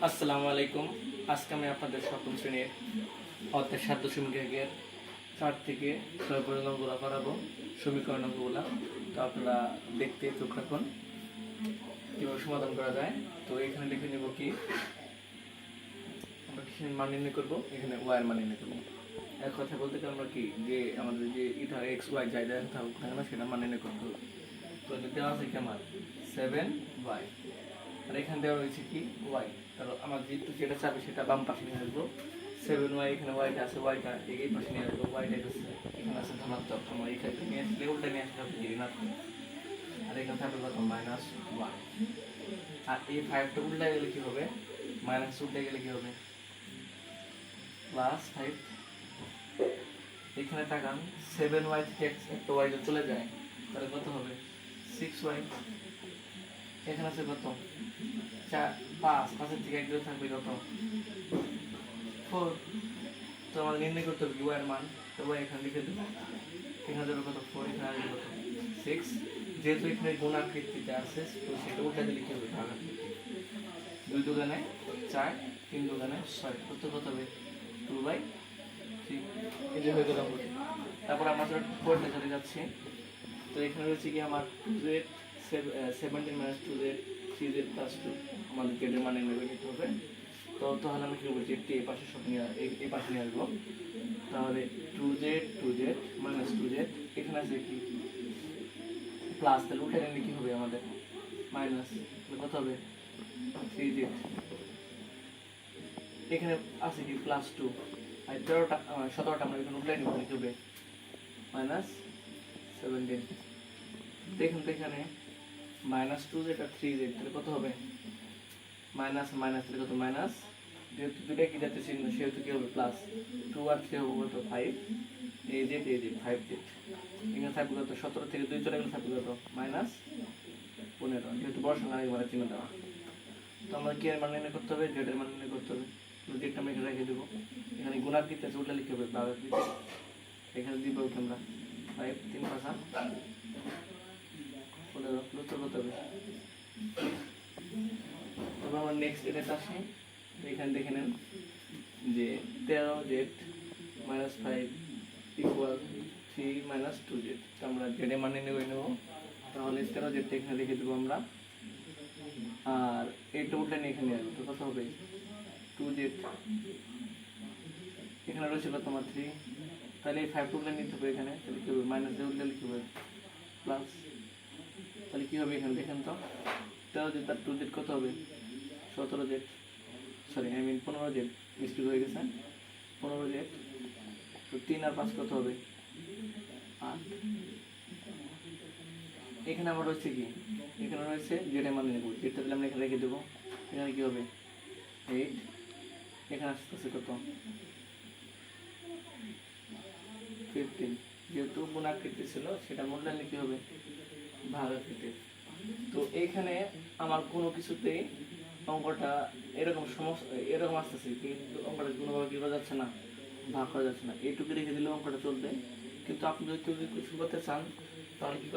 আসসালামু আলাইকুম। আজকে আমি আপনাদের সপ্তম শ্রেণীর অধ্যায় ৭.১ ৪ থেকে ৬ পর্যন্ত অঙ্কগুলো করাবো, সমীকরণ অঙ্কগুলো। তো আপনারা দেখতে চোখ রাখুন কীভাবে সমাধান করা যায়। তো এখানে লিখে নেব কি আমরা কি মান নির্ণয় করবো, এখানে ওয়াই এর মান নির্ণয় করবো। এক কথা বলতে কি আমরা কি যে আমাদের যে ইটা এক্স ওয়াই যাই যাই থাকুক না কেন সেটা মান নির্ণয় করতে হবে। তো দেওয়া আছে কি আমার 7y, আর এখানে দেওয়া রয়েছে কি ওয়াই। তাহলে আমার যেটা চাবে সেটা বাম পাশে নিয়ে আসবো। 7y, এখানে ওয়াইটা আছে, ওয়াইটা এই পাশে নিয়ে আসবো, ওয়াইটা এখানে আছে ধনাত্মক, আমরা এখানে নিয়ে আসলে উল্টা নিয়ে আসলে হবে ঋণাত্মক। আর এখানে থাকবে কত -1। আর এই 5টা উল্টা গেলে কি হবে, মাইনাস উল্টা গেলে কি হবে +5। এখানে তাকান 7y থেকে একটা ওয়াই চলে যায়, তাহলে কত হবে 6y। এখানে আছে কত 4, 5, 5-এর থেকে 1 দূরে থাকবে কত 4। তো আমাদের নির্ণয় করতে হবে y এর মান। তো y এখানে লিখে দেবো, এখানে দেবে কত 4, এখানে আসবে কত 6। যেহেতু এখানে গুণাকৃতিতে আছে তো সেটা উল্টাতে লিখে হবে ভাগাকৃতি। 2 দুগুণে 4, 3 দুগুণে 6, কত হবে 2/3। এই যে হয়ে গেল। তারপর আমরা পড়তে চলে যাচ্ছি। তো এখানে রয়েছে কি আমার 2z 17 - 2z 3z + 2, আমাদের জেডের মান নির্ণয় করতে হবে। তো তাহলে আমি কি করব, জেডটি এই পাশে সব নিয়ে এই পাশে নিয়ে আসবো। তাহলে 2z 2z - 2z, এখানে আছে কি প্লাস, তাহলে উঠে নিলে কি হবে আমাদের মাইনাস, কত হবে 3z। এখানে আছে কি +2, আর 17টা আমরা এখানে উঠে নিব, কি হবে -17। দেখুন তো এখানে -2z আর 3z, তাহলে কত হবে মাইনাস মাইনাস, তাহলে কত মাইনাস, যেহেতু দুটো কি যাচ্ছে চিহ্ন সেহেতু কি হবে প্লাস, 2 আর 3 হবে কত 5, এই যে 5z। এখানে থাকবে কত 17 থেকে 2 চলে গেলে থাকবে কত -15, যেহেতু বড় সংখ্যা একবারে চিহ্ন দেওয়া। তো আমরা কি এর মান নির্ণয় করতে হবে, জেড এর মান নির্ণয় করতে হবে। জেডটা আমরা এখানে রেখে দেবো, এখানে গুণাকৃতি আছে ওটা লিখে হবে ভাগাকৃতি, এখানে দিব আমরা 5, 3 × 5 = 15, উত্তর কত হবে। তবে আমরা নেক্সট এটা আসি। এখানে দেখে নেন যে 13z - 5 = 3 - 2z। তো আমরা জেড এর মান নির্ণয় করে নেব। তাহলে 13z এখানে লিখে দেবো আমরা, আর এইটা উল্টে নিয়ে এখানে আসবে, তো কত হবে 2z। এখানে রয়েছে কত আমার 3, তাহলে এই 5 উল্টে নিতে হবে এখানে, তাহলে কি হবে মাইনাস দিয়ে উল্টে লিখতে হবে প্লাস। তাহলে কি হবে এখানে দেখেন তো 13z আর 2z কত হবে 17z, সরি 15z, মিস্টেক হয়ে গেছে 15z। তো 3 আর 5 কত হবে 8। এখানে আবার রয়েছে কি, এখানে রয়েছে জেড এর মান নেব, জেডটা দিলে আমরা এখানে রেখে দেবো। এখানে কি হবে 8, এখানে আসতেছে কত 15, যেহেতু গুণাকৃতি ছিল সেটা মূল্যায়নে কি হবে ভাগাকৃতি। তো এইখানে আমার কোনো কিছুতেই অঙ্কটা এরকম সমস্যা এরকম আসতেছে, কিন্তু অঙ্কটা কোনোভাবে কি করা যাচ্ছে না, ভাগ করা যাচ্ছে না। এইটুকু রেখে দিলে অঙ্কটা চলবে, কিন্তু আপনি যদি কেউ কিছু করতে চান তাহলে কি